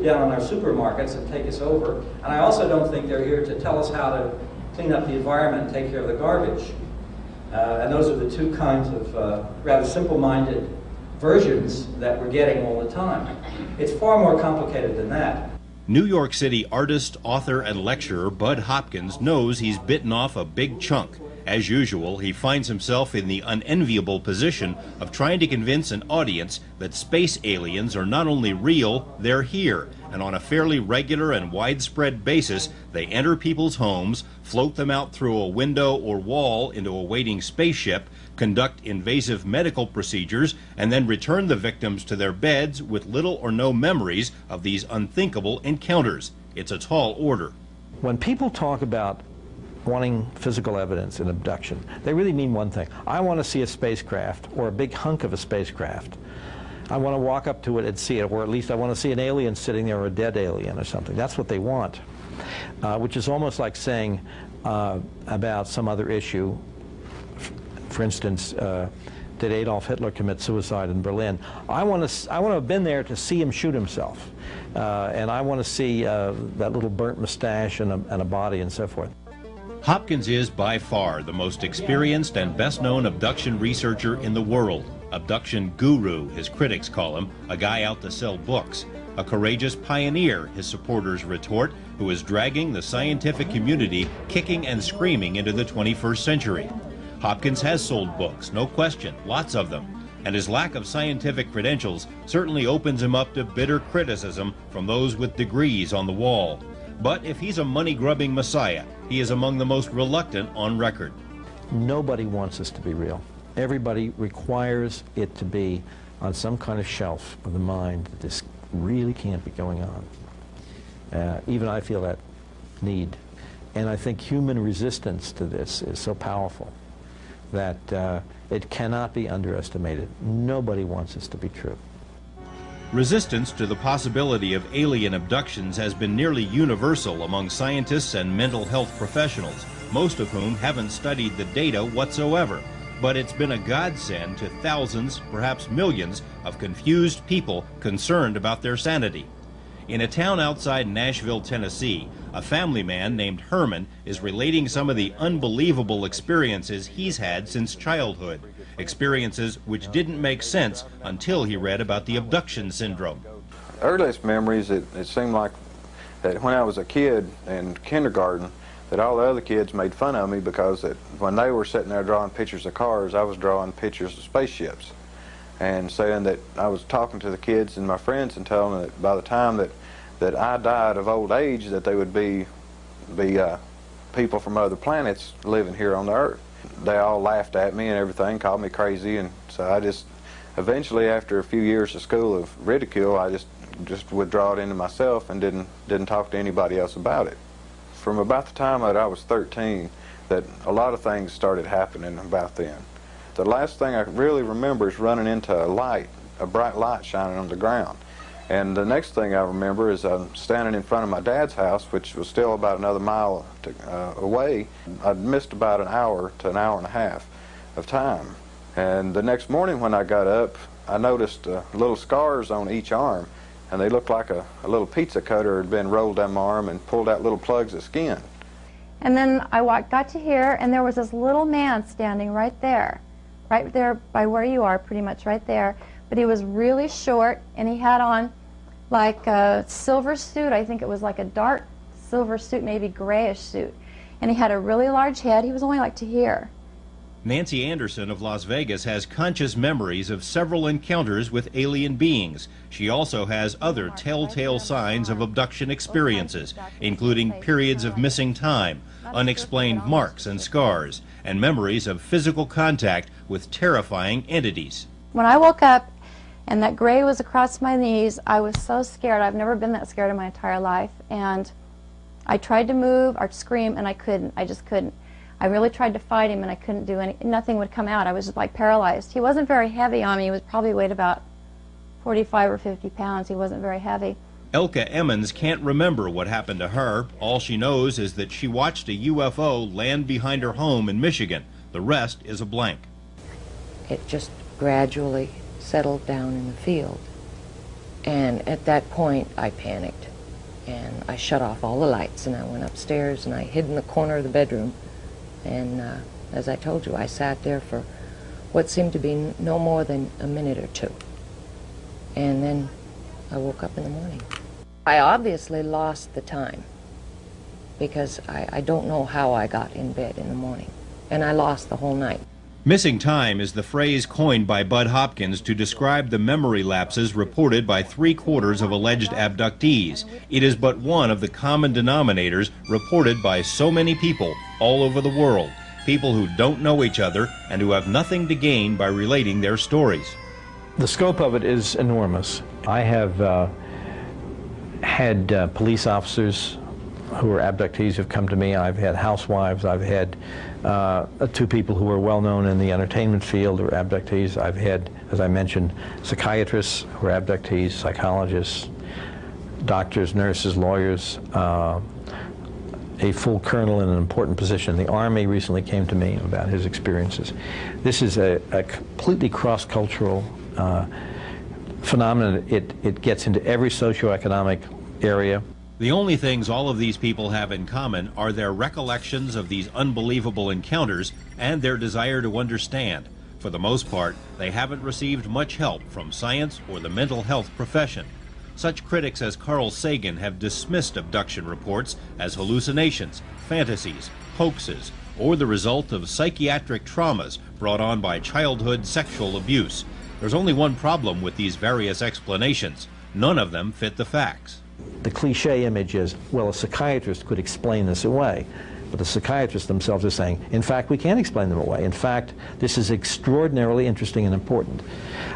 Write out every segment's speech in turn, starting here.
down on our supermarkets and take us over. And I also don't think they're here to tell us how to clean up the environment and take care of the garbage. And those are the two kinds of rather simple-minded versions that we're getting all the time. It's far more complicated than that. New York City artist, author, and lecturer Bud Hopkins knows he's bitten off a big chunk. As usual, he finds himself in the unenviable position of trying to convince an audience that space aliens are not only real, they're here, and on a fairly regular and widespread basis, they enter people's homes, float them out through a window or wall into a waiting spaceship, conduct invasive medical procedures, and then return the victims to their beds with little or no memories of these unthinkable encounters. It's a tall order. When people talk about wanting physical evidence in abduction, they really mean one thing. I want to see a spacecraft, or a big hunk of a spacecraft. I want to walk up to it and see it, or at least I want to see an alien sitting there, or a dead alien or something. That's what they want, which is almost like saying about some other issue. For instance, did Adolf Hitler commit suicide in Berlin? I want to have been there to see him shoot himself, and I want to see that little burnt mustache and a body and so forth. Hopkins is by far the most experienced and best-known abduction researcher in the world. Abduction guru, his critics call him, a guy out to sell books. A courageous pioneer, his supporters retort, who is dragging the scientific community kicking and screaming into the 21st century. Hopkins has sold books, no question, lots of them, and his lack of scientific credentials certainly opens him up to bitter criticism from those with degrees on the wall. But if he's a money-grubbing messiah, he is among the most reluctant on record. Nobody wants this to be real. Everybody requires it to be on some kind of shelf of the mind that this really can't be going on. Even I feel that need. And I think human resistance to this is so powerful that it cannot be underestimated. Nobody wants this to be true. Resistance to the possibility of alien abductions has been nearly universal among scientists and mental health professionals, most of whom haven't studied the data whatsoever. But it's been a godsend to thousands, perhaps millions, of confused people concerned about their sanity. In a town outside Nashville, Tennessee, a family man named Herman is relating some of the unbelievable experiences he's had since childhood. Experiences which didn't make sense until he read about the abduction syndrome. Earliest memories, it seemed like that when I was a kid in kindergarten, that all the other kids made fun of me because that when they were sitting there drawing pictures of cars, I was drawing pictures of spaceships. And saying that I was talking to the kids and my friends and telling them that by the time that I died of old age, that they would be people from other planets living here on the Earth. They all laughed at me and everything, called me crazy, and so I just, eventually after a few years of school of ridicule, I just would draw it into myself and didn't talk to anybody else about it. From about the time that I was 13, that a lot of things started happening about then. The last thing I really remember is running into a bright light shining on the ground. And the next thing I remember is I'm standing in front of my dad's house, which was still about another mile away. I'd missed about an hour to an hour and a half of time. And the next morning when I got up, I noticed little scars on each arm, and they looked like a little pizza cutter had been rolled down my arm and pulled out little plugs of skin. And then I got to here, and there was this little man standing right there by where you are, pretty much right there. But he was really short, and he had on like a silver suit. I think it was like a dark silver suit, maybe grayish suit. And he had a really large head. He was only like to here. Nancy Anderson of Las Vegas has conscious memories of several encounters with alien beings. She also has other telltale signs of abduction experiences, including periods of missing time, unexplained marks and scars, and memories of physical contact with terrifying entities. When I woke up and that gray was across my knees, I was so scared. I've never been that scared in my entire life. And I tried to move or scream, and I couldn't. I just couldn't. I really tried to fight him, and I couldn't do anything. Nothing would come out. I was just like paralyzed. He wasn't very heavy on me. He was probably weighed about 45 or 50 pounds. He wasn't very heavy. Elka Emmons can't remember what happened to her. All she knows is that she watched a UFO land behind her home in Michigan. The rest is a blank. It just gradually settled down in the field. And at that point, I panicked. And I shut off all the lights, and I went upstairs, and I hid in the corner of the bedroom. And as I told you, I sat there for what seemed to be no more than a minute or two. And then I woke up in the morning. I obviously lost the time, because I don't know how I got in bed in the morning. And I lost the whole night. Missing time is the phrase coined by Bud Hopkins to describe the memory lapses reported by 3/4 of alleged abductees. It is but one of the common denominators reported by so many people all over the world, people who don't know each other and who have nothing to gain by relating their stories. The scope of it is enormous. I have had police officers who are abductees have come to me. I've had housewives. I've had 2 people who are well known in the entertainment field who are abductees. I've had, as I mentioned, psychiatrists who are abductees, psychologists, doctors, nurses, lawyers. A full colonel in an important position in the Army recently came to me about his experiences. This is a completely cross-cultural phenomenon. It gets into every socioeconomic area. The only things all of these people have in common are their recollections of these unbelievable encounters and their desire to understand. For the most part, they haven't received much help from science or the mental health profession. Such critics as Carl Sagan have dismissed abduction reports as hallucinations, fantasies, hoaxes, or the result of psychiatric traumas brought on by childhood sexual abuse. There's only one problem with these various explanations. None of them fit the facts. The cliche image is, well, a psychiatrist could explain this away. But the psychiatrists themselves are saying, in fact, we can't explain them away. In fact, this is extraordinarily interesting and important.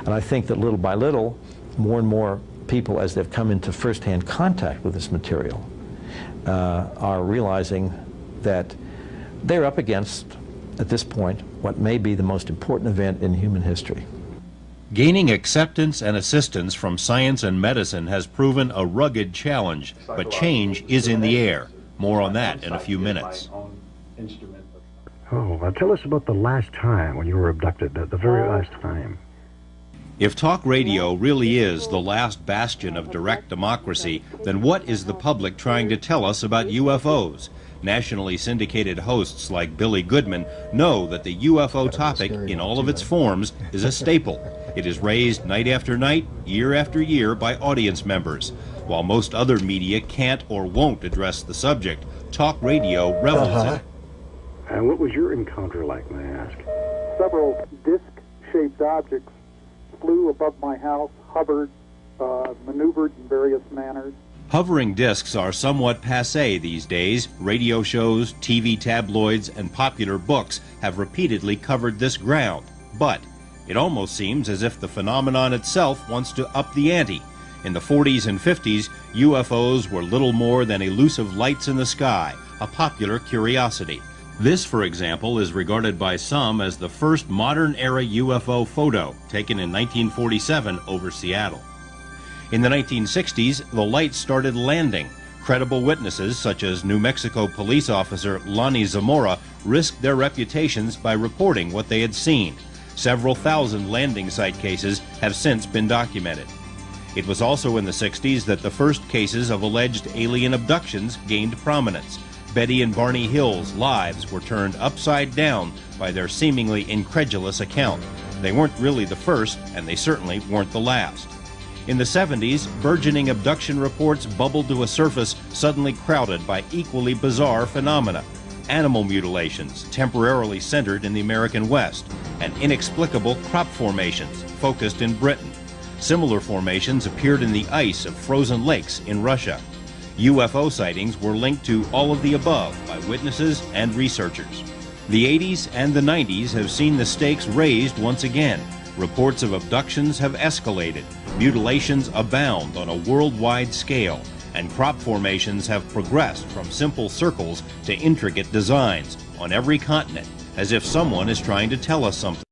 And I think that little by little, more and more people, as they've come into first-hand contact with this material, are realizing that they're up against, at this point, what may be the most important event in human history. Gaining acceptance and assistance from science and medicine has proven a rugged challenge, but change is in the air. More on that in a few minutes. Oh, tell us about the last time when you were abducted, the very last time. If talk radio really is the last bastion of direct democracy, then what is the public trying to tell us about UFOs? Nationally syndicated hosts like Billy Goodman know that the UFO topic, in all of its forms, is a staple. It is raised night after night, year after year by audience members. While most other media can't or won't address the subject, talk radio revels in it. And what was your encounter like, may I ask? Several disc-shaped objects flew above my house, hovered, maneuvered in various manners. Hovering discs are somewhat passé these days. Radio shows, TV tabloids, and popular books have repeatedly covered this ground. But it almost seems as if the phenomenon itself wants to up the ante. In the 40s and 50s, UFOs were little more than elusive lights in the sky, a popular curiosity. This, for example, is regarded by some as the first modern-era UFO photo, taken in 1947 over Seattle. In the 1960s, the lights started landing. Credible witnesses, such as New Mexico police officer Lonnie Zamora, risked their reputations by reporting what they had seen. Several thousand landing site cases have since been documented. It was also in the 60s that the first cases of alleged alien abductions gained prominence. Betty and Barney Hill's lives were turned upside down by their seemingly incredulous account. They weren't really the first, and they certainly weren't the last. In the 70s, burgeoning abduction reports bubbled to a surface suddenly crowded by equally bizarre phenomena. Animal mutilations, temporarily centered in the American West, and inexplicable crop formations, focused in Britain. Similar formations appeared in the ice of frozen lakes in Russia. UFO sightings were linked to all of the above by witnesses and researchers. The 80s and the 90s have seen the stakes raised once again. Reports of abductions have escalated, mutilations abound on a worldwide scale, and crop formations have progressed from simple circles to intricate designs on every continent, as if someone is trying to tell us something.